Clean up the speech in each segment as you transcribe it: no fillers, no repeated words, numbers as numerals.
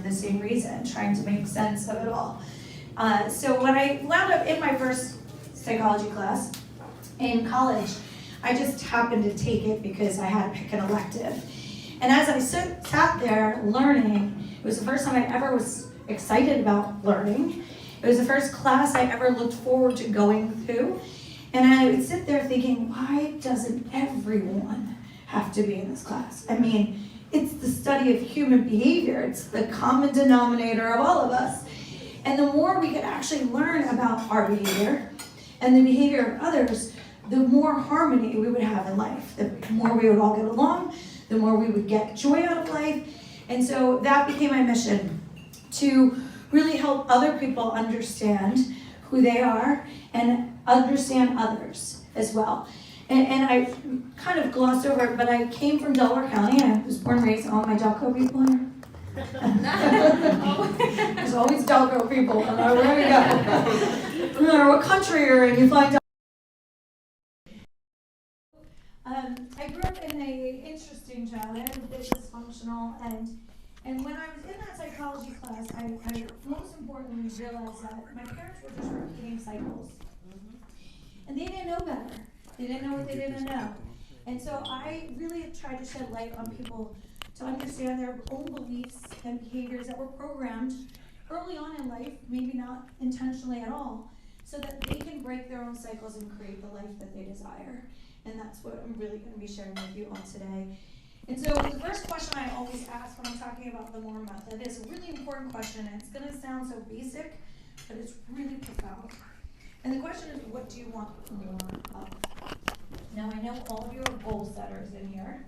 the same reason, trying to make sense of it all. So when I wound up in my first psychology class in college, I just happened to take it because I had to pick an elective. And as I sat there learning, it was the first time I ever was excited about learning. It was the first class I ever looked forward to going to. And I would sit there thinking, why doesn't everyone have to be in this class? I mean, it's the study of human behavior. It's the common denominator of all of us. And the more we could actually learn about our behavior and the behavior of others, the more harmony we would have in life. The more we would all get along, the more we would get joy out of life. And so that became my mission, to really help other people understand who they are and understand others as well. And I kind of glossed over it, but I came from Delaware County. I was born and raised, all my Delco people here. There's always Delco people, no matter where we go. No matter what country you're in, you find Delco. I grew up in an interesting childhood, a bit dysfunctional, and when I was in that psychology class, I most importantly realized that my parents were just repeating cycles. And they didn't know better. They didn't know what they didn't know. And so I really tried to shed light on people to understand their own beliefs and behaviors that were programmed early on in life, maybe not intentionally at all, so that they can break their own cycles and create the life that they desire. And that's what I'm really going to be sharing with you all today. And so the first question I always ask when I'm talking about the MORE method is a really important question, and it's going to sound so basic, but it's really profound. And the question is, what do you want more of? Now, I know all of you are goal setters in here,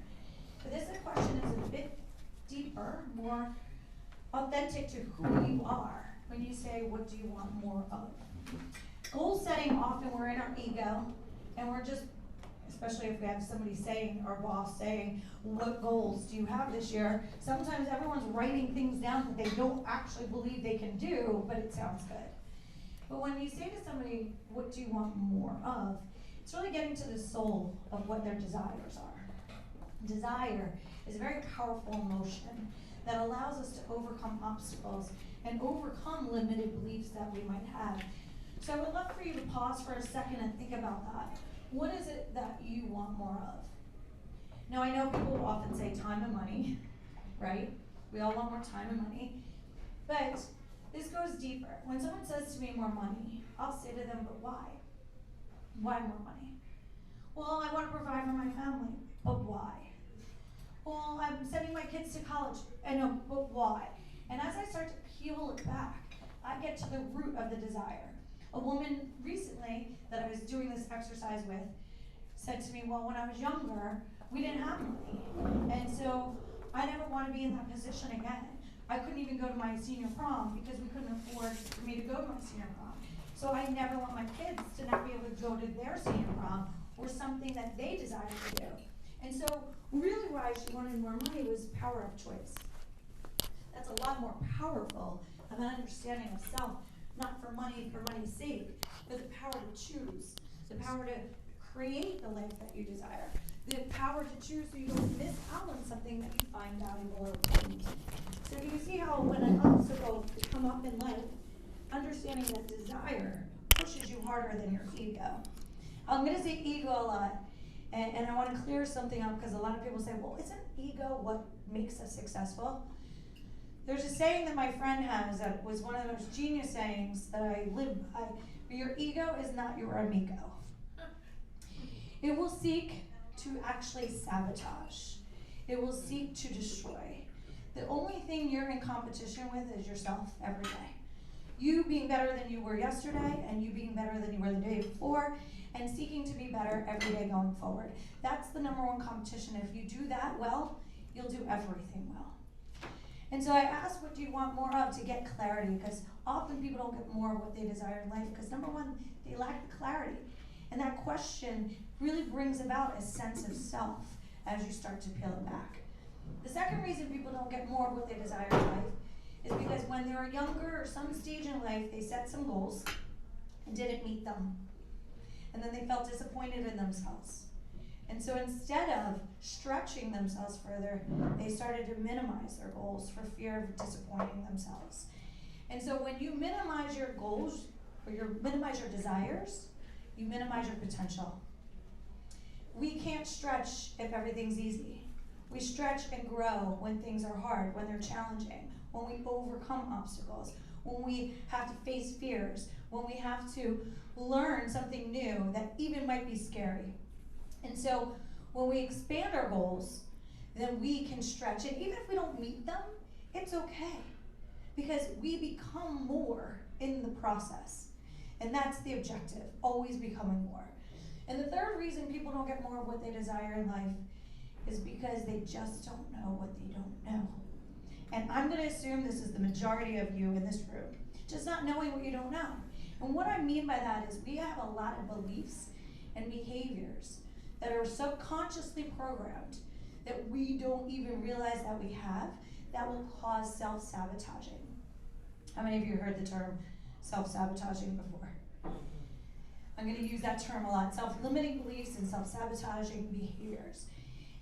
but this question is a bit deeper, more authentic to who you are when you say, what do you want more of? Goal setting, often we're in our ego, and we're just, especially if we have somebody saying, our boss saying, what goals do you have this year? Sometimes everyone's writing things down that they don't actually believe they can do, but it sounds good. But when you say to somebody, what do you want more of? It's really getting to the soul of what their desires are. Desire is a very powerful emotion that allows us to overcome obstacles and overcome limited beliefs that we might have. So I would love for you to pause for a second and think about that. What is it that you want more of? Now, I know people will often say time and money, right? We all want more time and money. But this goes deeper. When someone says to me more money, I'll say to them, but why? Why more money? Well, I want to provide for my family, but why? Well, I'm sending my kids to college, I know, but why? And as I start to peel it back, I get to the root of the desire. A woman recently that I was doing this exercise with said to me, well, when I was younger, we didn't have money. And so I never want to be in that position again. I couldn't even go to my senior prom because we couldn't afford for me to go to my senior prom. So I never want my kids to not be able to go to their senior prom or something that they desire to do. And so really why she wanted more money was power of choice. That's a lot more powerful of an understanding of self, not for money's sake, but the power to choose, the power to create the life that you desire, the power to choose so you don't miss out on something that you find valuable or important. So you see how when an obstacle come up in life, understanding that desire pushes you harder than your ego. I'm going to say ego a lot, and I want to clear something up because a lot of people say, well, isn't ego what makes us successful? There's a saying that my friend has that was one of the most genius sayings that I live by. Your ego is not your amigo. It will seek to actually sabotage. It will seek to destroy. The only thing you're in competition with is yourself every day. You being better than you were yesterday, and you being better than you were the day before, and seeking to be better every day going forward. That's the number one competition. If you do that well, you'll do everything well. And so I asked, what do you want more of, to get clarity, because often people don't get more of what they desire in life, because number one, they lack the clarity. And that question really brings about a sense of self as you start to peel it back. The second reason people don't get more of what they desire in life is because when they were younger or some stage in life, they set some goals and didn't meet them. And then they felt disappointed in themselves. And so instead of stretching themselves further, they started to minimize their goals for fear of disappointing themselves. And so when you minimize your goals, or you minimize your desires, you minimize your potential. We can't stretch if everything's easy. We stretch and grow when things are hard, when they're challenging, when we overcome obstacles, when we have to face fears, when we have to learn something new that even might be scary. And so when we expand our goals, then we can stretch. And even if we don't meet them, it's okay. Because we become more in the process. And that's the objective, always becoming more. And the third reason people don't get more of what they desire in life is because they just don't know what they don't know. And I'm going to assume this is the majority of you in this room, just not knowing what you don't know. And what I mean by that is we have a lot of beliefs and behaviors that are subconsciously programmed that we don't even realize that we have, that will cause self-sabotaging. How many of you heard the term self-sabotaging before? I'm going to use that term a lot. Self-limiting beliefs and self-sabotaging behaviors.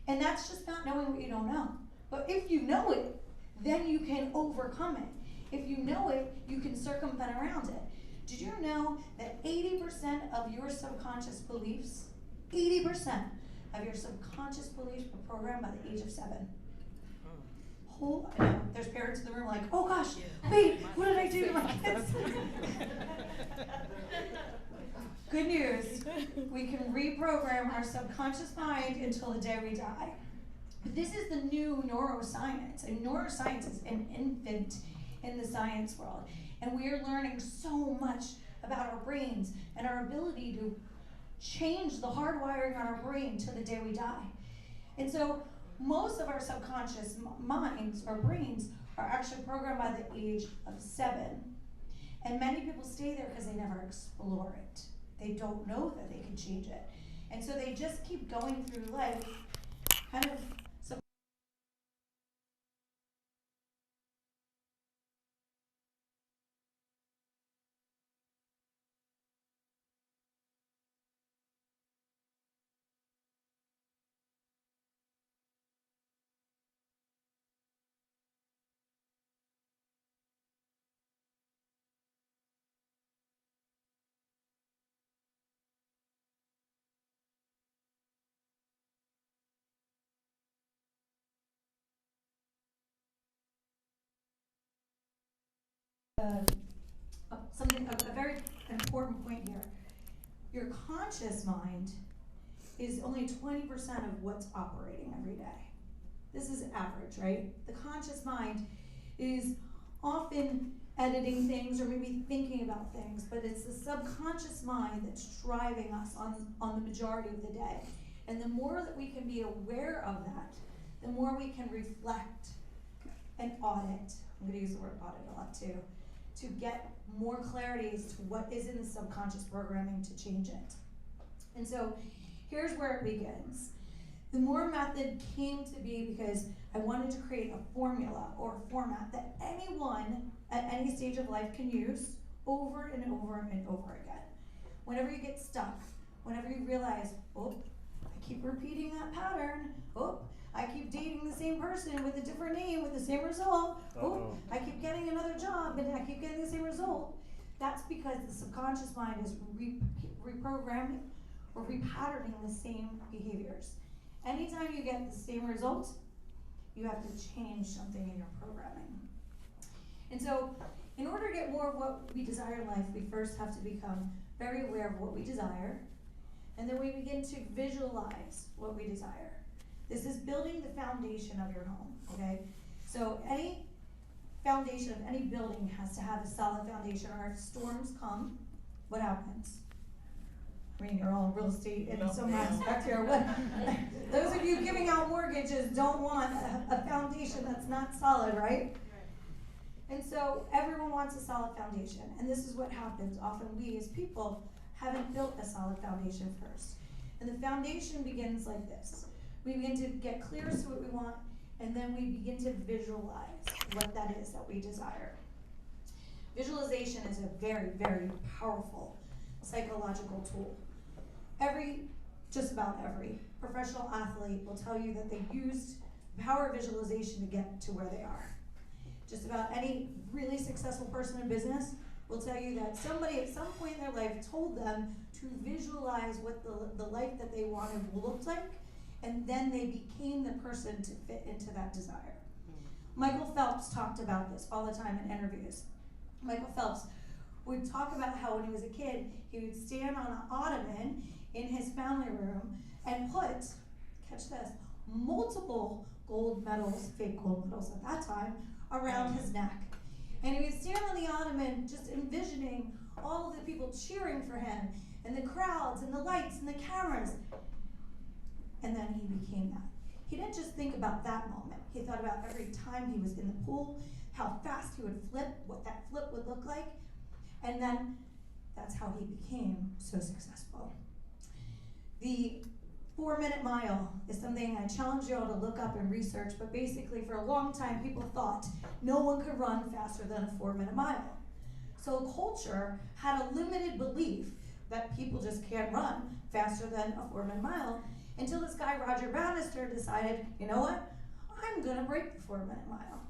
And that's just not knowing what you don't know. But if you know it, then you can overcome it. If you know it, you can circumvent around it. Did you know that 80% of your subconscious beliefs, 80% of your subconscious beliefs were programmed by the age of 7? I know, there's parents in the room like, oh gosh, wait, what did I do to my kids? Good news, we can reprogram our subconscious mind until the day we die. This is the new neuroscience, and neuroscience is an infant in the science world. And we are learning so much about our brains and our ability to change the hardwiring on our brain till the day we die. And so most of our subconscious minds or brains are actually programmed by the age of 7. And many people stay there because they never explore it. They don't know that they can change it. And so they just keep going through life kind of a very important point here. Your conscious mind is only 20% of what's operating every day. This is average, right? The conscious mind is often editing things or maybe thinking about things, but it's the subconscious mind that's driving us on the majority of the day. And the more that we can be aware of that, the more we can reflect and audit. I'm going to use the word audit a lot too, to get more clarity as to what is in the subconscious programming to change it. And so here's where it begins. The More method came to be because I wanted to create a formula or a format that anyone at any stage of life can use over and over and over again. Whenever you get stuck, whenever you realize, oh, I keep repeating that pattern, oh, I keep dating the same person with a different name with the same result. Oh, I keep getting another job and I keep getting the same result. That's because the subconscious mind is reprogramming or repatterning the same behaviors. Anytime you get the same result, you have to change something in your programming. And so, in order to get more of what we desire in life, we first have to become very aware of what we desire, and then we begin to visualize what we desire. This is building the foundation of your home, okay? So any foundation of any building has to have a solid foundation, or if storms come, what happens? I mean, you're all in real estate in some aspect here. What? Those of you giving out mortgages don't want a foundation that's not solid, right? And so everyone wants a solid foundation. And this is what happens. Often we as people haven't built a solid foundation first. And the foundation begins like this. We begin to get clear as to what we want, and then we begin to visualize what that is that we desire. Visualization is a very, very powerful psychological tool. Every just about every professional athlete will tell you that they used power visualization to get to where they are. Just about any really successful person in business will tell you that somebody at some point in their life told them to visualize what the life that they wanted looked like, and then they became the person to fit into that desire. Michael Phelps talked about this all the time in interviews. Michael Phelps would talk about how when he was a kid, he would stand on an ottoman in his family room and put, catch this, multiple gold medals, fake gold medals at that time, around his neck. And he would stand on the ottoman just envisioning all of the people cheering for him, and the crowds, and the lights, and the cameras. And then he became that. He didn't just think about that moment. He thought about every time he was in the pool, how fast he would flip, what that flip would look like. And then that's how he became so successful. The 4-minute mile is something I challenge you all to look up and research, but basically for a long time people thought no one could run faster than a 4-minute mile. So culture had a limited belief that people just can't run faster than a 4-minute mile, until this guy Roger Bannister decided, you know what, I'm gonna break the 4-minute mile.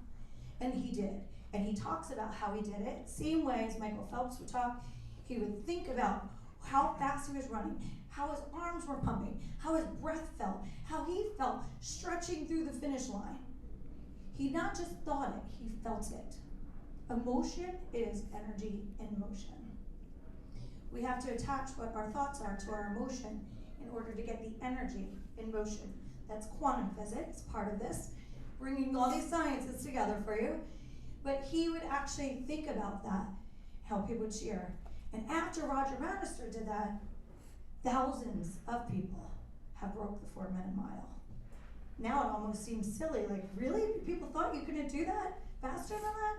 And he did. And he talks about how he did it, same way as Michael Phelps would talk. He would think about how fast he was running, how his arms were pumping, how his breath felt, how he felt stretching through the finish line. He not just thought it, he felt it. Emotion is energy in motion. We have to attach what our thoughts are to our emotion in order to get the energy in motion. That's quantum physics, part of this, bringing all these sciences together for you. But he would actually think about that, how people would cheer. And after Roger Bannister did that, thousands of people have broke the 4-minute mile. Now it almost seems silly, like really? People thought you couldn't do that faster than that?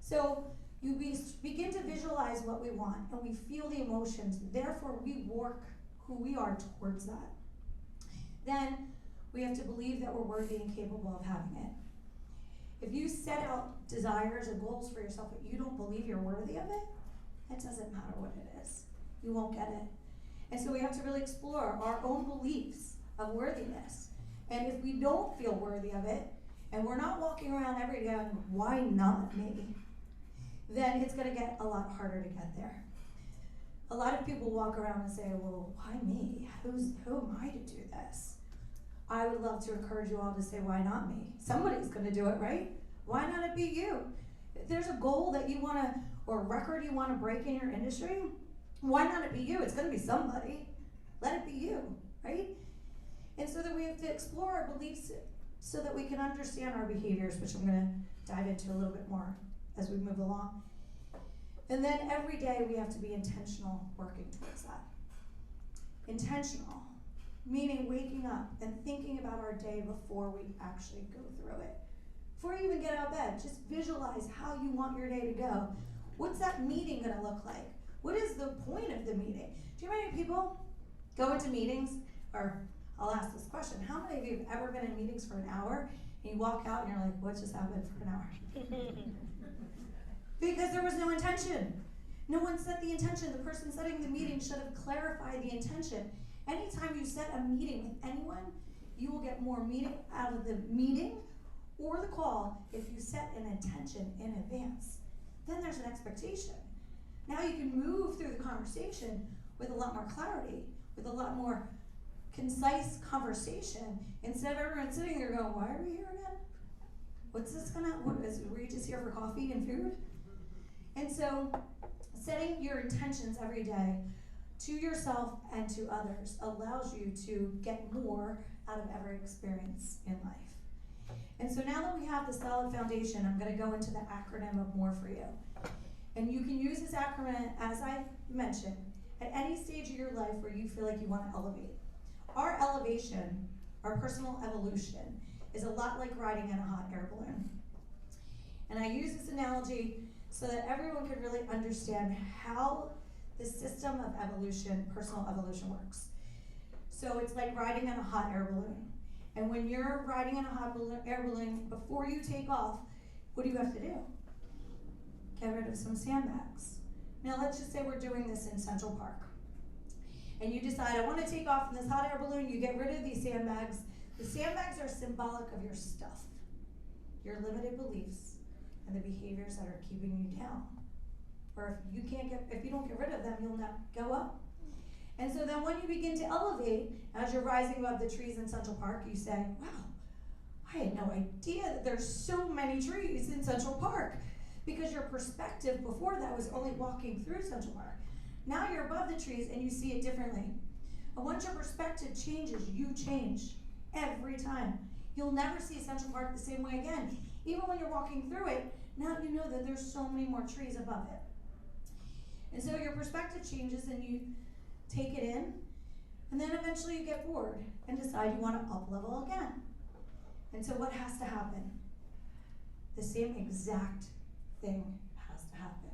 So you begin to visualize what we want, and we feel the emotions, therefore we work who we are towards that. Then we have to believe that we're worthy and capable of having it. If you set out desires and goals for yourself but you don't believe you're worthy of it, it doesn't matter what it is. You won't get it. And so we have to really explore our own beliefs of worthiness. And if we don't feel worthy of it, and we're not walking around every day going, why not me? Then it's gonna get a lot harder to get there. A lot of people walk around and say, well, why me? Who am I to do this? I would love to encourage you all to say, why not me? Somebody's gonna do it, right? Why not it be you? If there's a goal that you wanna, or a record you wanna break in your industry, why not it be you? It's gonna be somebody. Let it be you, right? And so that we have to explore our beliefs so that we can understand our behaviors, which I'm gonna dive into a little bit more as we move along. And then every day we have to be intentional working towards that. Intentional, meaning waking up and thinking about our day before we actually go through it. Before you even get out of bed, just visualize how you want your day to go. What's that meeting gonna look like? What is the point of the meeting? Do you know how many people go into meetings, or I'll ask this question, how many of you have ever been in meetings for an hour and you walk out and you're like, what just happened for an hour? Because there was no intention. No one set the intention. The person setting the meeting should have clarified the intention. Anytime you set a meeting with anyone, you will get more meaning out of the meeting or the call if you set an intention in advance. Then there's an expectation. Now you can move through the conversation with a lot more clarity, with a lot more concise conversation, instead of everyone sitting there going, why are we here again? What's this were you just here for coffee and food? And so setting your intentions every day to yourself and to others allows you to get more out of every experience in life. And so now that we have the solid foundation, I'm going to go into the acronym of MORE for you. And you can use this acronym, as I mentioned, at any stage of your life where you feel like you want to elevate. Our elevation, our personal evolution, is a lot like riding in a hot air balloon. And I use this analogy so that everyone can really understand how the system of evolution, personal evolution, works. So it's like riding in a hot air balloon. And when you're riding in a hot air balloon, before you take off, what do you have to do? Get rid of some sandbags. Now let's just say we're doing this in Central Park. and you decide, I want to take off in this hot air balloon, you get rid of these sandbags. The sandbags are symbolic of your stuff, your limited beliefs, and the behaviors that are keeping you down. Or if you don't get rid of them, you'll not go up. And so then when you begin to elevate, as you're rising above the trees in Central Park, you say, wow, I had no idea that there's so many trees in Central Park. Because your perspective before that was only walking through Central Park. Now you're above the trees and you see it differently. And once your perspective changes, you change every time. You'll never see Central Park the same way again. Even when you're walking through it, now you know that there's so many more trees above it. And so your perspective changes and you take it in, and then eventually you get bored and decide you want to up level again. And so what has to happen? The same exact thing has to happen.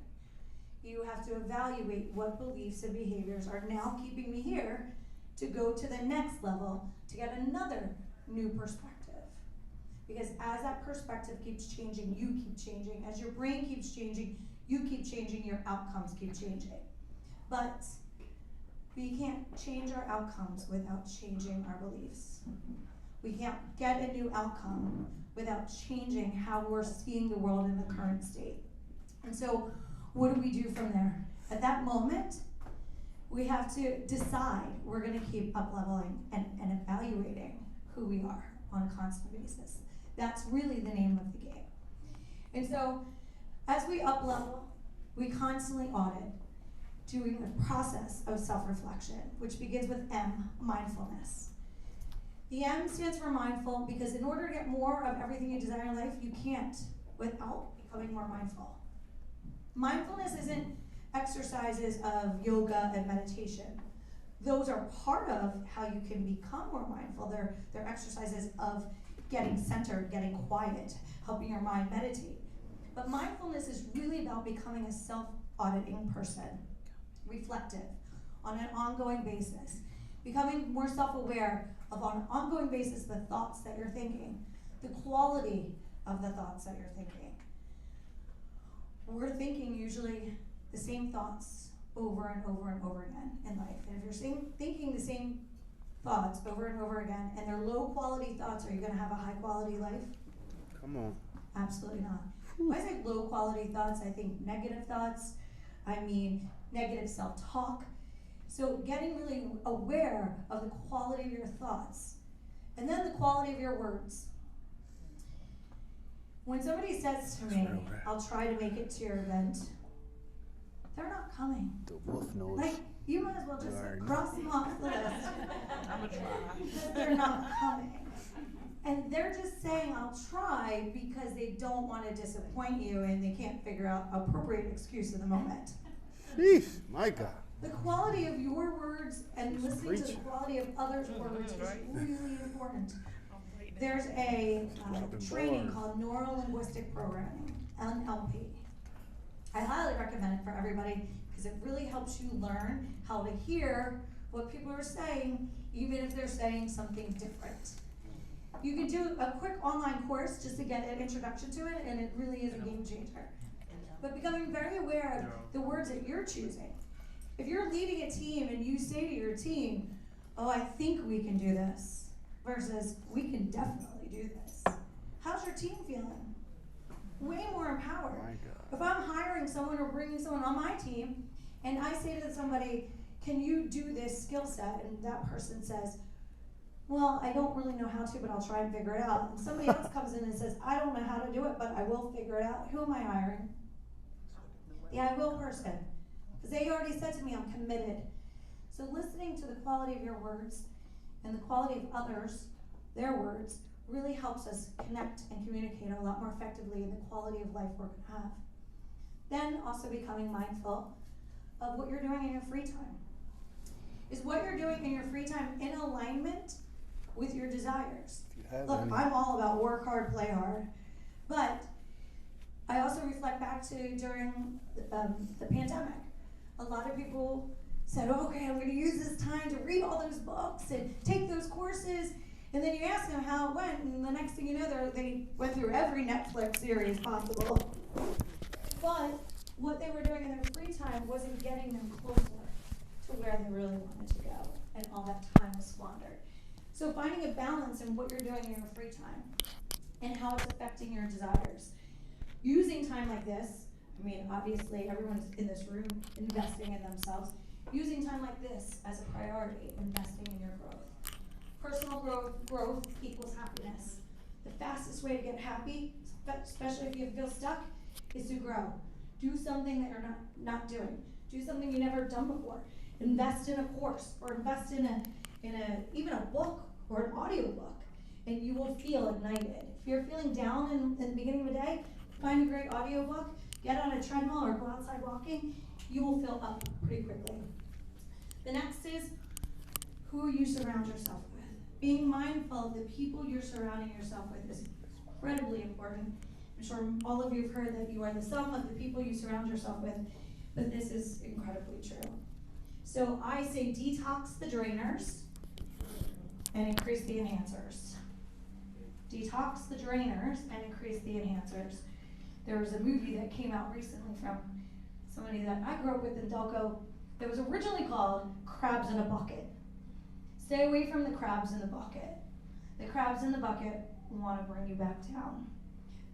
You have to evaluate what beliefs and behaviors are now keeping me here to go to the next level to get another new perspective. Because as that perspective keeps changing, you keep changing. As your brain keeps changing, you keep changing, your outcomes keep changing. But we can't change our outcomes without changing our beliefs. We can't get a new outcome without changing how we're seeing the world in the current state. And so what do we do from there? At that moment, we have to decide we're going to keep up-leveling and evaluating who we are on a constant basis. That's really the name of the game. And so as we up-level, we constantly audit, doing a process of self-reflection, which begins with M, mindfulness. The M stands for mindful because in order to get more of everything you desire in life, you can't without becoming more mindful. Mindfulness isn't exercises of yoga and meditation. Those are part of how you can become more mindful. They're exercises of getting centered, getting quiet, helping your mind meditate. But mindfulness is really about becoming a self-auditing person, reflective, on an ongoing basis, becoming more self-aware of on an ongoing basis the thoughts that you're thinking, the quality of the thoughts that you're thinking. We're thinking usually the same thoughts over and over and over again in life. And if you're thinking the same thoughts over and over again, and they're low quality thoughts, are you going to have a high quality life? Come on. Absolutely not. When I say low quality thoughts, I think negative thoughts. I mean negative self-talk. So getting really aware of the quality of your thoughts, and then the quality of your words. When somebody says to me, I'll try to make it to your event, they're not coming. The wolf knows. Like, you might as well just cross them off the list. I'm gonna try. Because they're not coming. And they're just saying, I'll try, because they don't want to disappoint you and they can't figure out appropriate excuse in the moment. Sheesh, my God. The quality of your words and listening to the quality of others' words is really important. There's a training called Neuro-Linguistic Programming, NLP. I highly recommend it for everybody because it really helps you learn how to hear what people are saying, even if they're saying something different. You can do a quick online course just to get an introduction to it, and it really is a game changer. But becoming very aware of the words that you're choosing. If you're leading a team and you say to your team, oh, I think we can do this, versus we can definitely do this, how's your team feeling? Way more empowered. If I'm hiring someone or bringing someone on my team, and I say to somebody, can you do this skill set? And that person says, well, I don't really know how to, but I'll try and figure it out. And somebody else comes in and says, I don't know how to do it, but I will figure it out. Who am I hiring? The I will person. Because they already said to me, I'm committed. So listening to the quality of your words and the quality of others, their words, really helps us connect and communicate a lot more effectively in the quality of life we're going to have. Then also becoming mindful of what you're doing in your free time. Is what you're doing in your free time in alignment with your desires? Look, I'm all about work hard, play hard. But I also reflect back to during the pandemic. A lot of people said, oh, okay, I'm going to use this time to read all those books and take those courses. And then you ask them how it went, and the next thing you know, they went through every Netflix series possible. But what they were doing in their free time wasn't getting them closer to where they really wanted to go. So finding a balance in what you're doing in your free time and how it's affecting your desires. Using time like this, I mean, obviously everyone's in this room investing in themselves. Using time like this as a priority, investing in your growth. Personal growth equals happiness. The fastest way to get happy, especially if you feel stuck, is to grow. Do something that you're not doing. Do something you've never done before. Invest in a course, or invest in even a book or an audio book, and you will feel ignited. If you're feeling down in the beginning of the day, find a great audio book, get on a treadmill or go outside walking, you will feel up pretty quickly. The next is who you surround yourself with. Being mindful of the people you're surrounding yourself with is incredibly important. I'm sure all of you have heard that you are the sum of the people you surround yourself with, but this is incredibly true. So I say detox the drainers and increase the enhancers. Detox the drainers and increase the enhancers. There was a movie that came out recently from somebody that I grew up with in Delco that was originally called Crabs in a Bucket. Stay away from the crabs in the bucket. The crabs in the bucket want to bring you back down.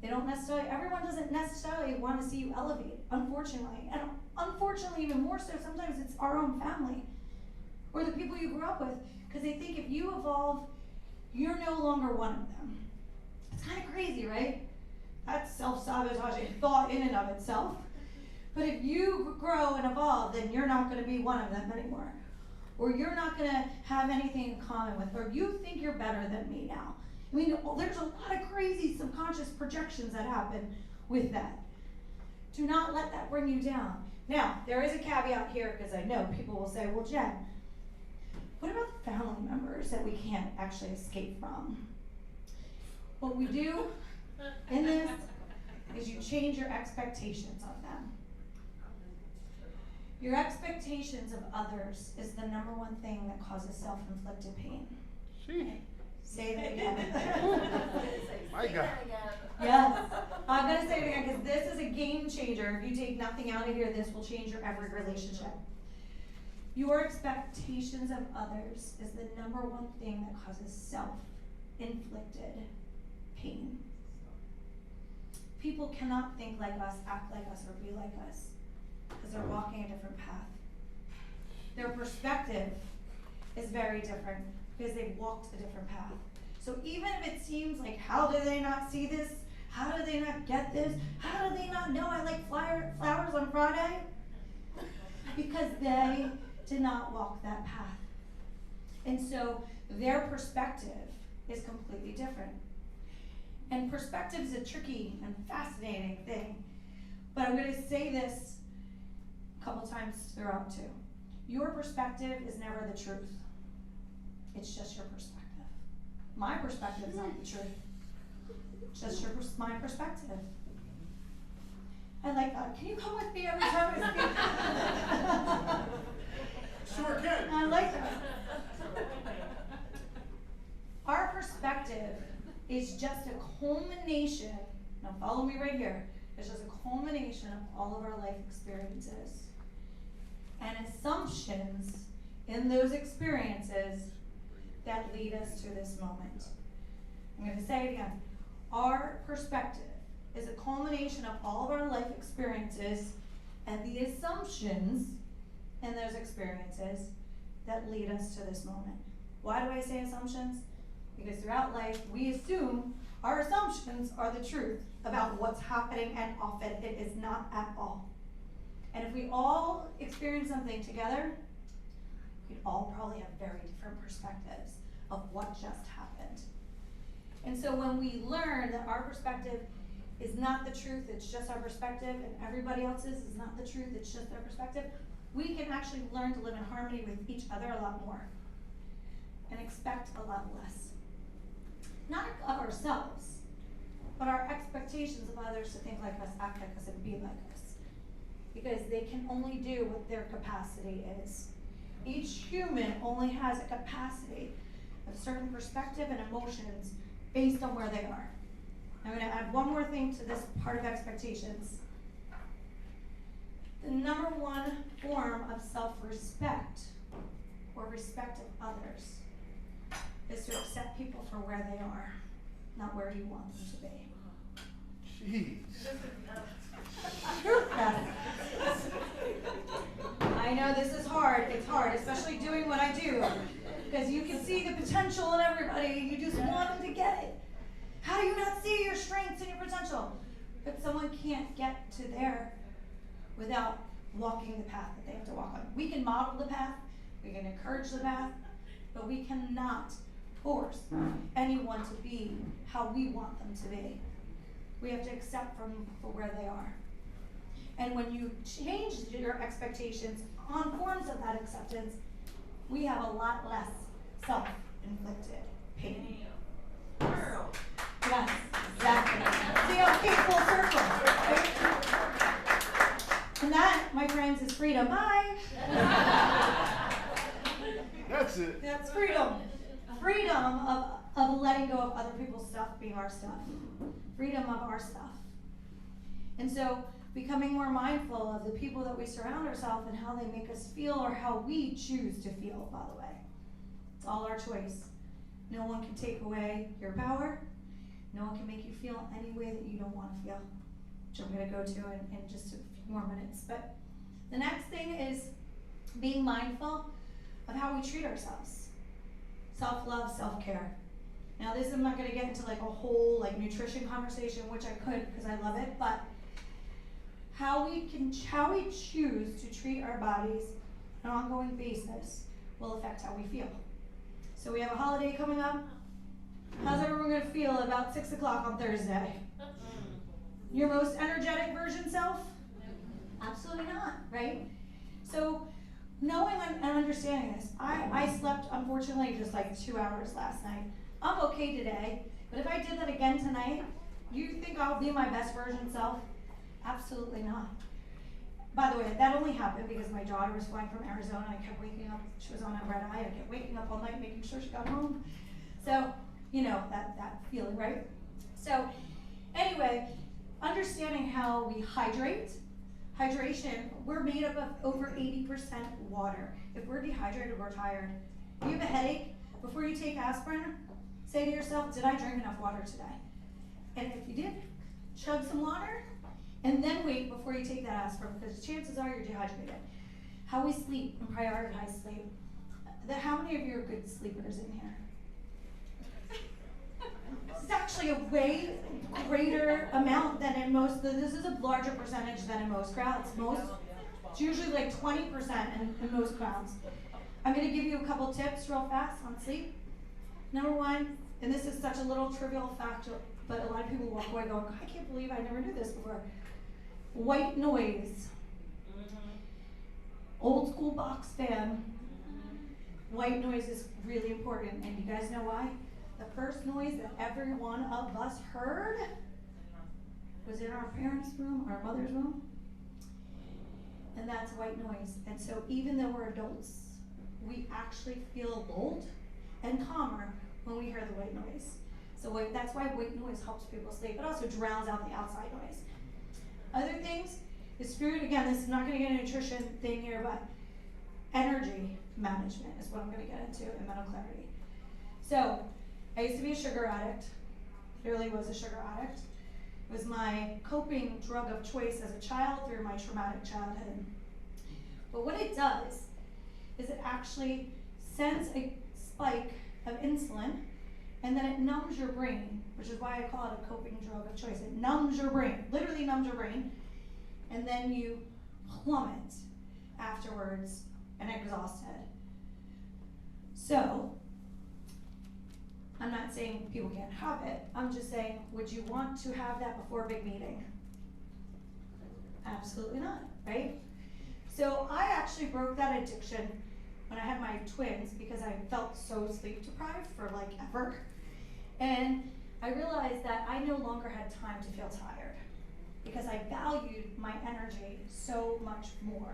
Everyone doesn't necessarily want to see you elevate, unfortunately. And unfortunately, even more so, sometimes it's our own family or the people you grew up with, because they think if you evolve, you're no longer one of them. It's kind of crazy, right? That's self-sabotaging thought in and of itself. But if you grow and evolve, then you're not going to be one of them anymore. Or you're not going to have anything in common with, or you think you're better than me now. I mean, there's a lot of crazy subconscious projections that happen with that. Do not let that bring you down. Now, there is a caveat here, because I know people will say, well, Jen, what about the family members that we can't actually escape from? What we do in this is you change your expectations of them. Your expectations of others is the number one thing that causes self-inflicted pain. See? Say that again. My God. Yes, I'm going to say it again because this is a game changer. If you take nothing out of here, this will change your every relationship. Your expectations of others is the number one thing that causes self-inflicted pain. People cannot think like us, act like us, or be like us because they're walking a different path. Their perspective is very different because they've walked a different path. So even if it seems like, how do they not see this? How do they not get this? How do they not know I like flowers on Friday? Because they did not walk that path. And so their perspective is completely different. And perspective is a tricky and fascinating thing. But I'm going to say this a couple times throughout too. Your perspective is never the truth. It's just your perspective. My perspective is not the truth. Just my perspective. I like that. Can you come with me every time I speak? Sure can. I like that. Our perspective is just a culmination, now follow me right here, it's just a culmination of all of our life experiences and assumptions in those experiences that lead us to this moment. I'm going to say it again. Our perspective is a culmination of all of our life experiences and the assumptions in those experiences that lead us to this moment. Why do I say assumptions? Because throughout life, we assume our assumptions are the truth about what's happening, and often it is not at all. And if we all experience something together, we'd all probably have very different perspectives of what just happened. And so when we learn that our perspective is not the truth, it's just our perspective, and everybody else's is not the truth, it's just their perspective, we can actually learn to live in harmony with each other a lot more and expect a lot less. Not of ourselves, but our expectations of others to think like us, act like us, and be like us. Because they can only do what their capacity is. Each human only has a capacity of certain perspective and emotions based on where they are. I'm going to add one more thing to this part of expectations. The number one form of self-respect or respect of others is to accept people for where they are, not where you want them to be. Jeez. I know this is hard. It's hard, especially doing what I do, because you can see the potential in everybody. You just want them to get it. How do you not see your strengths and your potential? But someone can't get to there without walking the path that they have to walk on. We can model the path, we can encourage the path, but we cannot force anyone to be how we want them to be. We have to accept them for where they are. And when you change your expectations on forms of that acceptance, we have a lot less self-inflicted pain. Yes, exactly. See how it came full circle, right? And that, my friends, is freedom. Bye. That's it. That's freedom. Freedom of letting go of other people's stuff being our stuff. Freedom of our stuff. And so becoming more mindful of the people that we surround ourselves and how they make us feel, or how we choose to feel, by the way. It's all our choice. No one can take away your power. No one can make you feel any way that you don't want to feel, which I'm going to go to in just a few more minutes. But the next thing is being mindful of how we treat ourselves. Self-love, self-care. Now this, I'm not going to get into like a whole like nutrition conversation, which I could because I love it, but how we choose to treat our bodies on an ongoing basis will affect how we feel. So we have a holiday coming up. How's everyone going to feel about 6 o'clock on Thursday? Your most energetic version self? Absolutely not, right? So knowing and understanding this, I slept, unfortunately, just like 2 hours last night. I'm okay today, but if I did that again tonight, you think I'll be my best version self? Absolutely not. By the way, that only happened because my daughter was flying from Arizona. I kept waking up. She was on a red eye. I kept waking up all night making sure she got home. So, you know, that feeling, right? So, anyway, understanding how we hydrate. Hydration, we're made up of over 80% water. If we're dehydrated, we're tired. If you have a headache, before you take aspirin, say to yourself, did I drink enough water today? And if you did, chug some water, and then wait before you take that aspirin, because chances are you're dehydrated. How we sleep and prioritize sleep. How many of you are good sleepers in here? This is actually a way greater amount than in most, this is a larger percentage than in most crowds. It's usually like 20% in most crowds. I'm going to give you a couple tips real fast on sleep. Number one, and this is such a little trivial fact, but a lot of people walk away going, I can't believe I never knew this before. White noise. Old school box fan. White noise is really important, and you guys know why? The first noise that every one of us heard was in our parents' room, our mother's room, and that's white noise. And so even though we're adults, we actually feel lulled and calmer when we hear the white noise. So that's why white noise helps people sleep. It also drowns out the outside noise. Other things is food. Again, this is not going to get a nutrition thing here, but energy management is what I'm going to get into in mental clarity. So I used to be a sugar addict. Clearly was a sugar addict. It was my coping drug of choice as a child through my traumatic childhood. But what it does is it actually sends a spike of insulin, and then it numbs your brain, which is why I call it a coping drug of choice. It numbs your brain, literally numbs your brain, and then you plummet afterwards and exhausted. So, I'm not saying people can't have it. I'm just saying, would you want to have that before a big meeting? Absolutely not, right? So I actually broke that addiction when I had my twins because I felt so sleep deprived for like ever. And I realized that I no longer had time to feel tired because I valued my energy so much more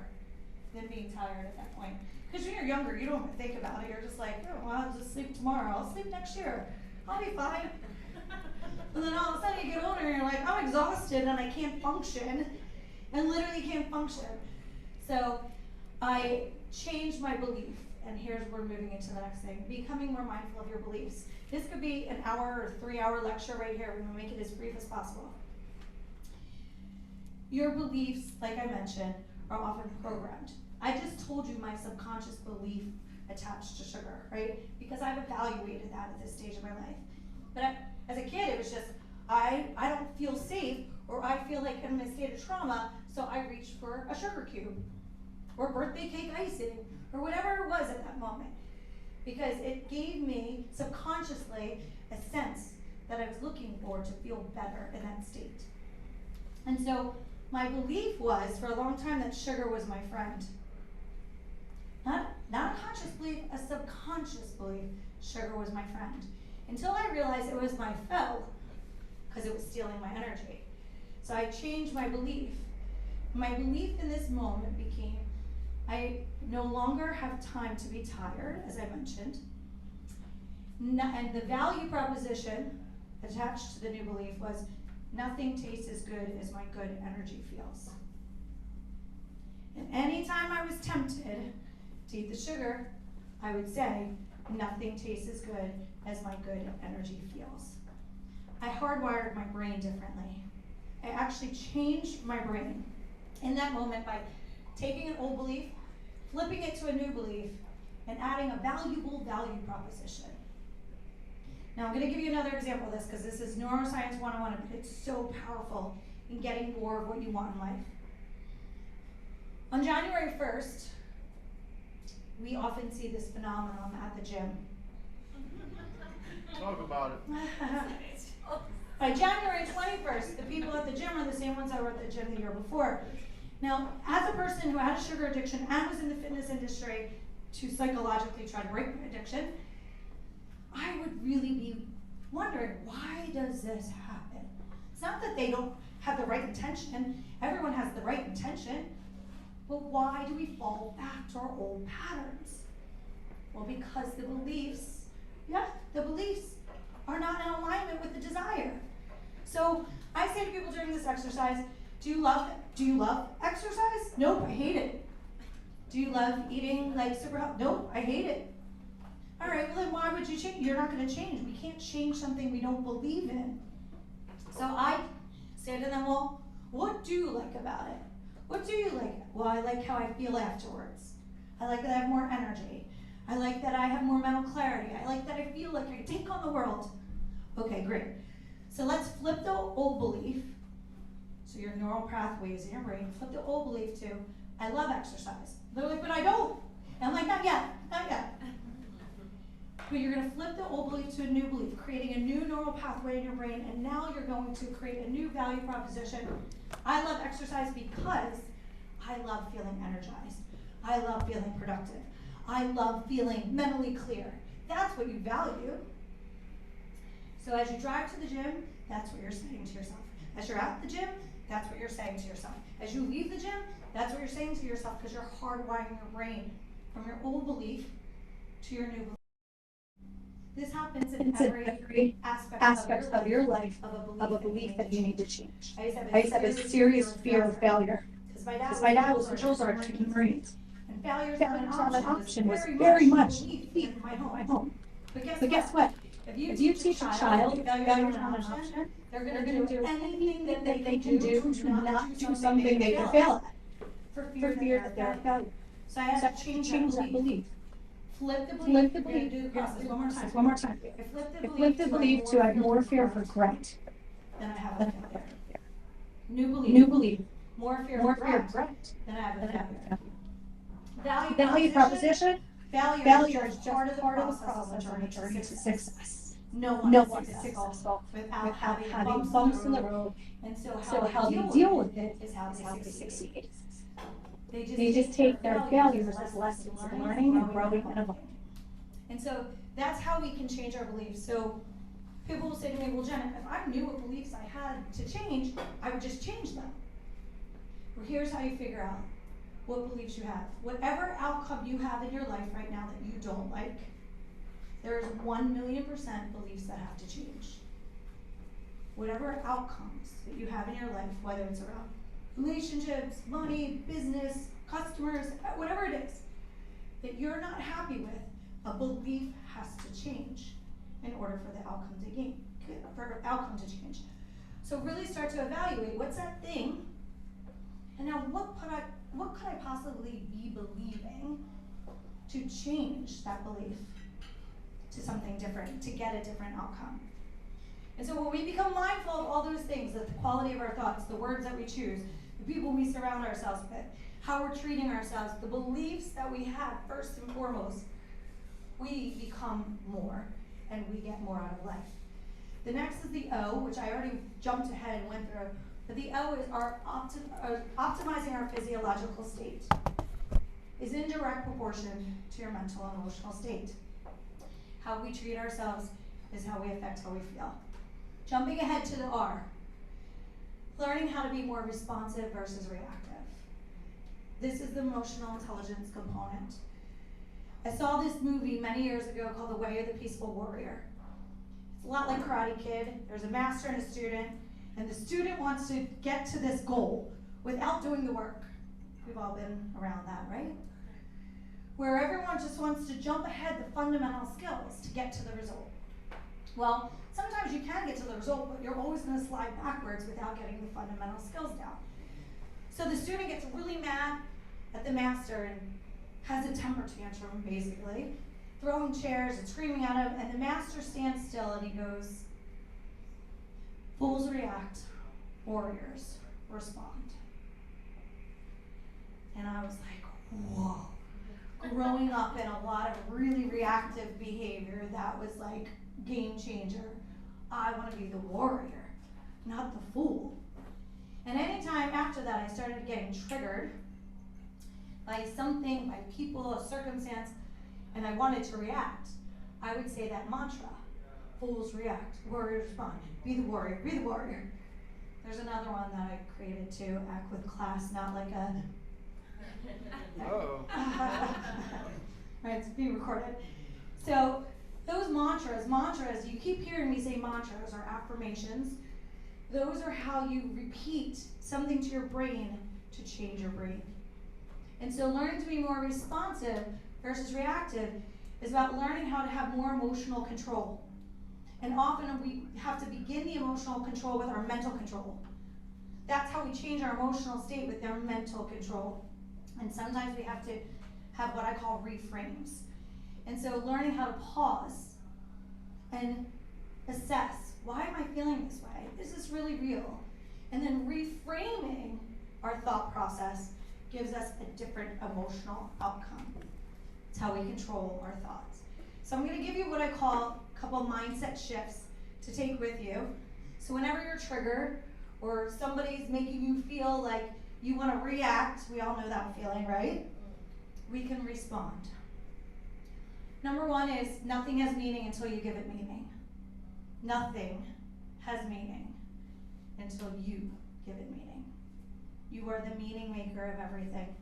than being tired at that point. Because when you're younger, you don't even think about it. You're just like, oh, well, I'll just sleep tomorrow. I'll sleep next year. I'll be fine. And then all of a sudden you get older and you're like, I'm exhausted and I can't function. And literally can't function. So I changed my belief and here's we're moving into the next thing, becoming more mindful of your beliefs. This could be an hour or 3-hour lecture right here. We're gonna make it as brief as possible. Your beliefs, like I mentioned, are often programmed. I just told you my subconscious belief attached to sugar, right? Because I've evaluated that at this stage of my life. But as a kid, it was just, I don't feel safe, or I feel like I'm in a state of trauma, so I reach for a sugar cube, or birthday cake icing, or whatever it was at that moment. Because it gave me, subconsciously, a sense that I was looking for to feel better in that state. And so, my belief was, for a long time, that sugar was my friend. Not a conscious belief, a subconscious belief, sugar was my friend. Until I realized it was my foe, because it was stealing my energy. So I changed my belief. My belief in this moment became, I no longer have time to be tired, as I mentioned. And the value proposition attached to the new belief was, nothing tastes as good as my good energy feels. And anytime I was tempted to eat the sugar, I would say, nothing tastes as good as my good energy feels. I hardwired my brain differently. I actually changed my brain in that moment by taking an old belief, flipping it to a new belief, and adding a valuable value proposition. Now I'm going to give you another example of this because this is Neuroscience 101, but it's so powerful in getting more of what you want in life. On January 1st, we often see this phenomenon at the gym. Talk about it. By January 21st, the people at the gym are the same ones that were at the gym the year before. Now, as a person who had a sugar addiction and was in the fitness industry to psychologically try to break my addiction, I would really be wondering, why does this happen? It's not that they don't have the right intention. Everyone has the right intention. But why do we fall back to our old patterns? Well, because the beliefs are not in alignment with the desire. So I say to people during this exercise, do you love exercise? Nope, I hate it. Do you love eating like super healthy? Nope, I hate it. All right, well then why would you change? You're not going to change. We can't change something we don't believe in. So I say to them, well, what do you like about it? What do you like? Well, I like how I feel afterwards. I like that I have more energy. I like that I have more mental clarity. I like that I feel like I can take on the world. Okay, great. So let's flip the old belief. So your neural pathways in your brain, flip the old belief to, I love exercise. They're like, but I don't. And I'm like, not yet. But you're going to flip the old belief to a new belief, creating a new neural pathway in your brain, and now you're going to create a new value proposition. I love exercise because I love feeling energized. I love feeling productive. I love feeling mentally clear. That's what you value. So as you drive to the gym, that's what you're saying to yourself. As you're at the gym, that's what you're saying to yourself. As you leave the gym, that's what you're saying to yourself, because you're hardwiring your brain from your old belief to your new belief. This happens in every aspect of your life of a belief that you need to change. I used to have a serious fear of failure because my dad was a drill sergeant in the Marines. And failure is not an option, was very much deep in my home. But guess what? If you teach a child failure is not an option, they're going to do anything that they can do to not do something they can fail at for fear that they're a failure. So I had to change that belief. Flip the belief. We're going to do the process one more time. I flip the belief to I have more fear for correct than I have a failure. New belief. More fear of correct than I have a failure. Value proposition. Failure is just part of the process on the journey to success. No one is successful without having bumps in the road. And so how they deal with it is how they succeed. They just take their failures as lessons in learning and growing and evolving. And so that's how we can change our beliefs. So people will say to me, well, Jenna, if I knew what beliefs I had to change, I would just change them. Well, here's how you figure out what beliefs you have. Whatever outcome you have in your life right now that you don't like, there's 1,000,000% beliefs that have to change. Whatever outcomes that you have in your life, whether it's around relationships, money, business, customers, whatever it is, that you're not happy with, a belief has to change in order for the outcome to change. So really start to evaluate, what's that thing, and now what could I possibly be believing to change that belief to something different, to get a different outcome. And so when we become mindful of all those things, the quality of our thoughts, the words that we choose, the people we surround ourselves with, how we're treating ourselves, the beliefs that we have first and foremost, we become more and we get more out of life. The next is the O, which I already jumped ahead and went through, but the O is our optimizing our physiological state is in direct proportion to your mental and emotional state. How we treat ourselves is how we affect how we feel. Jumping ahead to the R, learning how to be more responsive versus reactive. This is the emotional intelligence component. I saw this movie many years ago called The Way of the Peaceful Warrior. It's a lot like Karate Kid. There's a master and a student, and the student wants to get to this goal without doing the work. We've all been around that, right? Where everyone just wants to jump ahead the fundamental skills to get to the result. Well, sometimes you can get to the result, but you're always going to slide backwards without getting the fundamental skills down. So the student gets really mad at the master and has a temper tantrum, basically, throwing chairs and screaming at him, and the master stands still and he goes, "Fools react, warriors respond." And I was like, whoa. Growing up in a lot of really reactive behavior, that was like game changer. I want to be the warrior, not the fool. And anytime after that I started getting triggered by something, by people, a circumstance, and I wanted to react, I would say that mantra: fools react, warriors respond. Be the warrior, be the warrior. There's another one that I created too, act with class, not like a... Oh. Right, it's being recorded. So those mantras, you keep hearing me say mantras or affirmations. Those are how you repeat something to your brain to change your brain. And so learning to be more responsive versus reactive is about learning how to have more emotional control. And often we have to begin the emotional control with our mental control. That's how we change our emotional state, with our mental control. And sometimes we have to have what I call reframes. And so learning how to pause and assess, why am I feeling this way? Is this really real? And then reframing our thought process gives us a different emotional outcome. It's how we control our thoughts. So I'm going to give you what I call a couple mindset shifts to take with you. So whenever you're triggered or somebody's making you feel like you want to react, we all know that feeling, right? We can respond. Number one is, nothing has meaning until you give it meaning. Nothing has meaning until you give it meaning. You are the meaning maker of everything.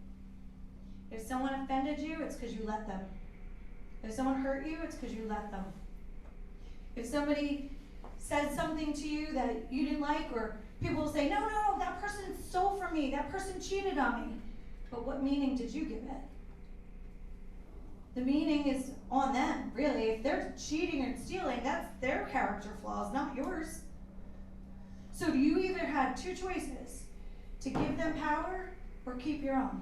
If someone offended you, it's because you let them. If someone hurt you, it's because you let them. If somebody said something to you that you didn't like, or people will say, no, that person stole from me, that person cheated on me. But what meaning did you give it? The meaning is on them, really. If they're cheating and stealing, that's their character flaws, not yours. So you either had two choices: to give them power or keep your own.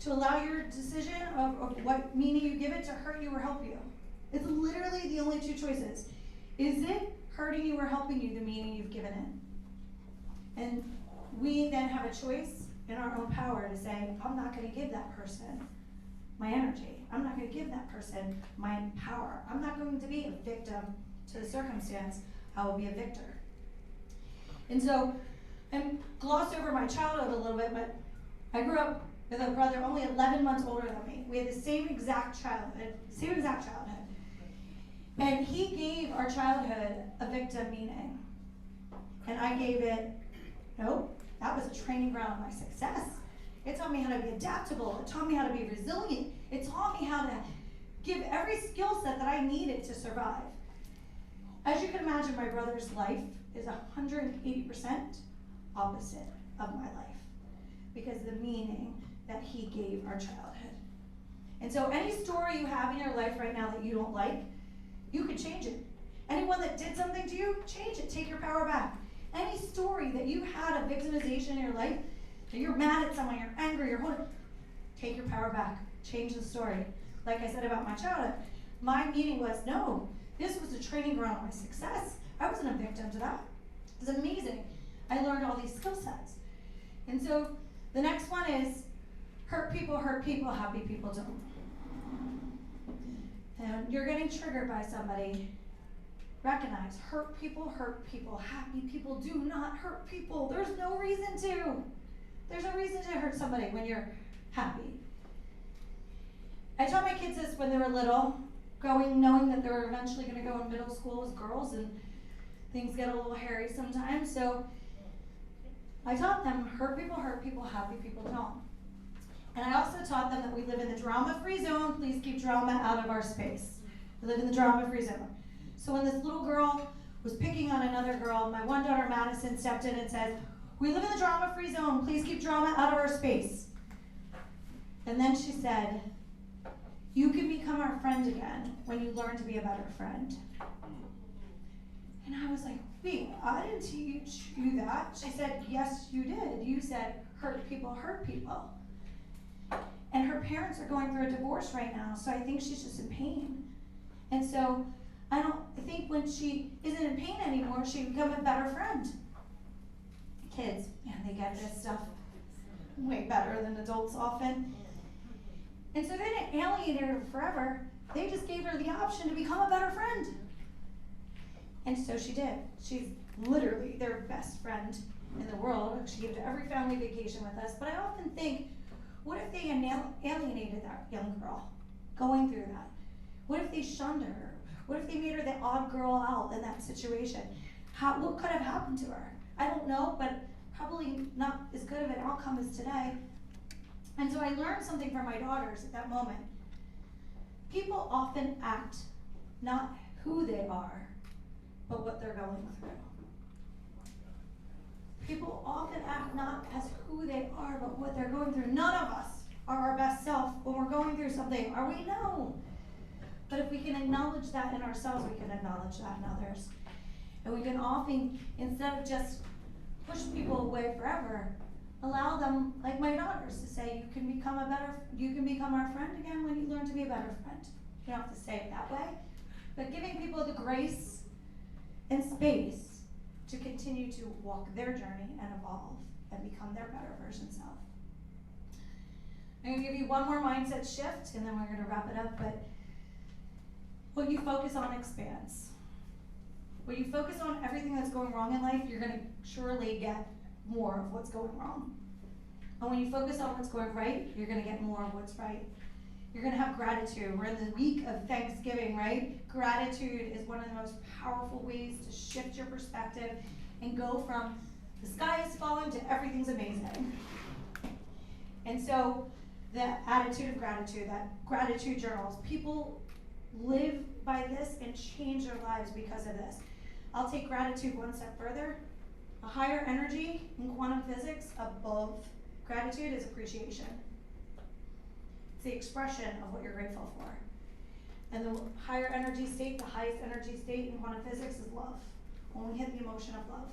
To allow your decision of what meaning you give it to hurt you or help you. It's literally the only two choices. Is it hurting you or helping you, the meaning you've given it? And we then have a choice in our own power to say, I'm not going to give that person my energy. I'm not going to give that person my power. I'm not going to be a victim to the circumstance. I will be a victor. And so, and gloss over my childhood a little bit, but I grew up with a brother only 11 months older than me. We had the same exact childhood. And he gave our childhood a victim meaning. And I gave it, nope, that was a training ground of my success. It taught me how to be adaptable. It taught me how to be resilient. It taught me how to give every skill set that I needed to survive. As you can imagine, my brother's life is 180% opposite of my life, because the meaning that he gave our childhood. And so any story you have in your life right now that you don't like, you can change it. Anyone that did something to you, change it. Take your power back. Any story that you had of victimization in your life, that you're mad at someone, you're angry, you're holding, take your power back. Change the story. Like I said about my childhood, my meaning was, no, this was a training ground of my success. I wasn't a victim to that. It was amazing. I learned all these skill sets. And so the next one is hurt people, happy people don't. And you're getting triggered by somebody. Recognize, hurt people, happy people do not hurt people. There's no reason to. There's no reason to hurt somebody when you're happy. I taught my kids this when they were little, knowing that they were eventually going to go in middle school as girls, and things get a little hairy sometimes. So I taught them, hurt people, happy people don't. And I also taught them that we live in the drama-free zone. Please keep drama out of our space. We live in the drama-free zone. So when this little girl was picking on another girl, my one daughter, Madison, stepped in and said, we live in the drama-free zone. Please keep drama out of our space. And then she said, you can become our friend again when you learn to be a better friend. And I was like, wait, I didn't teach you that. She said, yes, you did. You said, hurt people. And her parents are going through a divorce right now, so I think she's just in pain. And so I think when she isn't in pain anymore, she become a better friend. Kids, man, they get this stuff way better than adults often. And so they didn't alienate her forever. They just gave her the option to become a better friend. And so she did. She's literally their best friend in the world. She came to every family vacation with us. But I often think, what if they alienated that young girl going through that? What if they shunned her? What if they made her the odd girl out in that situation? What could have happened to her? I don't know, but probably not as good of an outcome as today. And so I learned something from my daughters at that moment. People often act not who they are, but what they're going through. People often act not as who they are, but what they're going through. None of us are our best self when we're going through something. Are we? No. But if we can acknowledge that in ourselves, we can acknowledge that in others. And we can often, instead of just push people away forever, allow them, like my daughters, to say, you can become our friend again when you learn to be a better friend. You don't have to say it that way. But giving people the grace and space to continue to walk their journey and evolve and become their better version self. I'm going to give you one more mindset shift, and then we're going to wrap it up. But what you focus on expands. When you focus on everything that's going wrong in life, you're going to surely get more of what's going wrong. And when you focus on what's going right, you're going to get more of what's right. You're going to have gratitude. We're in the week of Thanksgiving, right? Gratitude is one of the most powerful ways to shift your perspective and go from the sky is falling to everything's amazing. And so the attitude of gratitude, that gratitude journals, people live by this and change their lives because of this. I'll take gratitude one step further. A higher energy in quantum physics above gratitude is appreciation. It's the expression of what you're grateful for. And the higher energy state, the highest energy state in quantum physics is love. When we hit the emotion of love,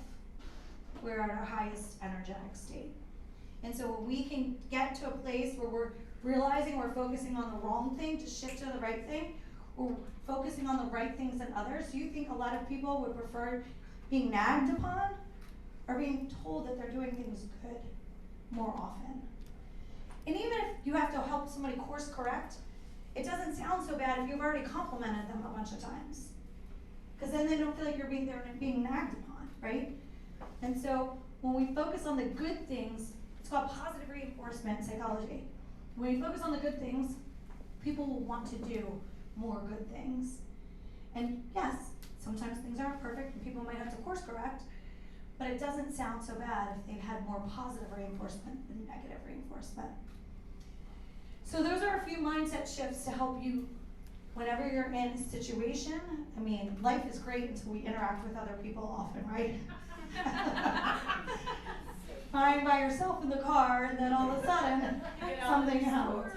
we're at our highest energetic state. And so when we can get to a place where we're realizing we're focusing on the wrong thing to shift to the right thing, or focusing on the right things than others, do you think a lot of people would prefer being nagged upon or being told that they're doing things good more often? And even if you have to help somebody course correct, it doesn't sound so bad if you've already complimented them a bunch of times. Because then they don't feel like you're being nagged upon, right? And so when we focus on the good things, it's called positive reinforcement in psychology. When we focus on the good things, people will want to do more good things. And yes, sometimes things aren't perfect and people might have to course correct, but it doesn't sound so bad if they've had more positive reinforcement than negative reinforcement. So those are a few mindset shifts to help you whenever you're in a situation. I mean, life is great until we interact with other people often, right? crying by yourself in the car, and then all of a sudden, something happens.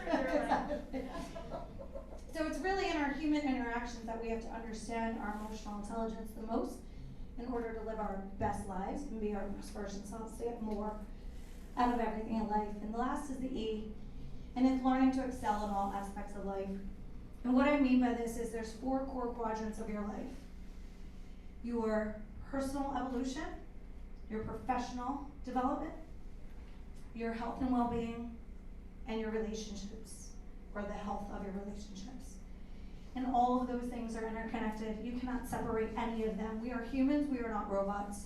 So it's really in our human interactions that we have to understand our emotional intelligence the most in order to live our best lives and be our best versions of ourselves to get more out of everything in life. And the last is the E, and it's learning to excel in all aspects of life. And what I mean by this is there's 4 core quadrants of your life. Your personal evolution, your professional development, your health and well-being, and your relationships, or the health of your relationships. And all of those things are interconnected. You cannot separate any of them. We are humans, we are not robots.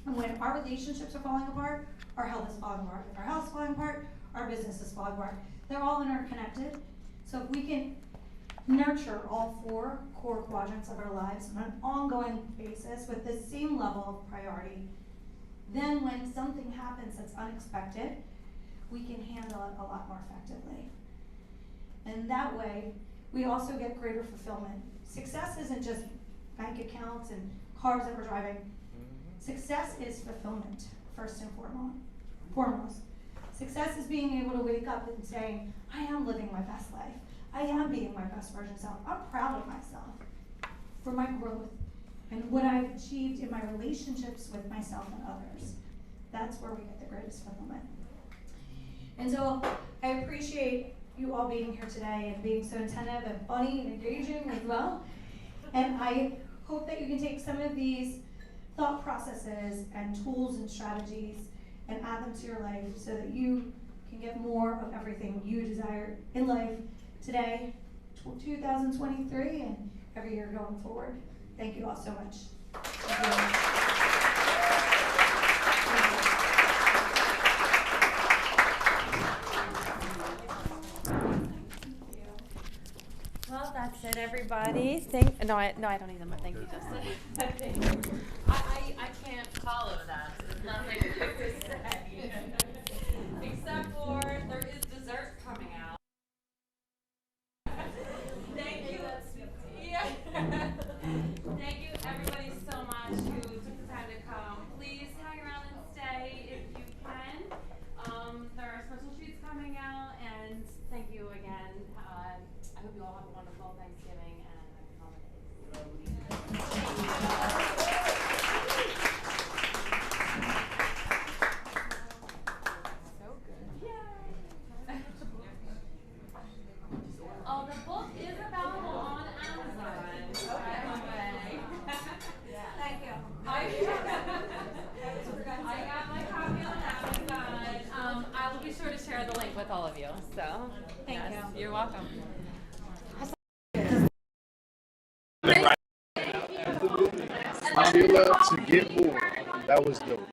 And when our relationships are falling apart, our health is falling apart. If our health is falling apart, our business is falling apart. They're all interconnected. So if we can nurture all 4 core quadrants of our lives on an ongoing basis with the same level of priority, then when something happens that's unexpected, we can handle it a lot more effectively. And that way, we also get greater fulfillment. Success isn't just bank accounts and cars that we're driving. Success is fulfillment, first and foremost. Success is being able to wake up and saying, I am living my best life. I am being my best version of self. I'm proud of myself for my growth and what I've achieved in my relationships with myself and others. That's where we get the greatest fulfillment. And so I appreciate you all being here today and being so attentive and funny and engaging as well. And I hope that you can take some of these thought processes and tools and strategies and add them to your life so that you can get more of everything you desire in life today, 2023, and every year going forward. Thank you all so much. Well, that's it, everybody. No, I don't need them, but thank you, Justin. I can't follow that. There's nothing to say. Except for there is dessert coming out. Thank you. Yeah. Thank you, everybody, so much who took the time to come. Please hang around and stay if you can. There are special treats coming out, and thank you again. I hope you all have a wonderful Thanksgiving and happy holidays. So good. Yeah. Oh, the book is available on Amazon. By the way. Thank you. I got my copy on Amazon. I will be sure to share the link with all of you. So, Thank yes, you. You're welcome. Formula to get more. That was dope.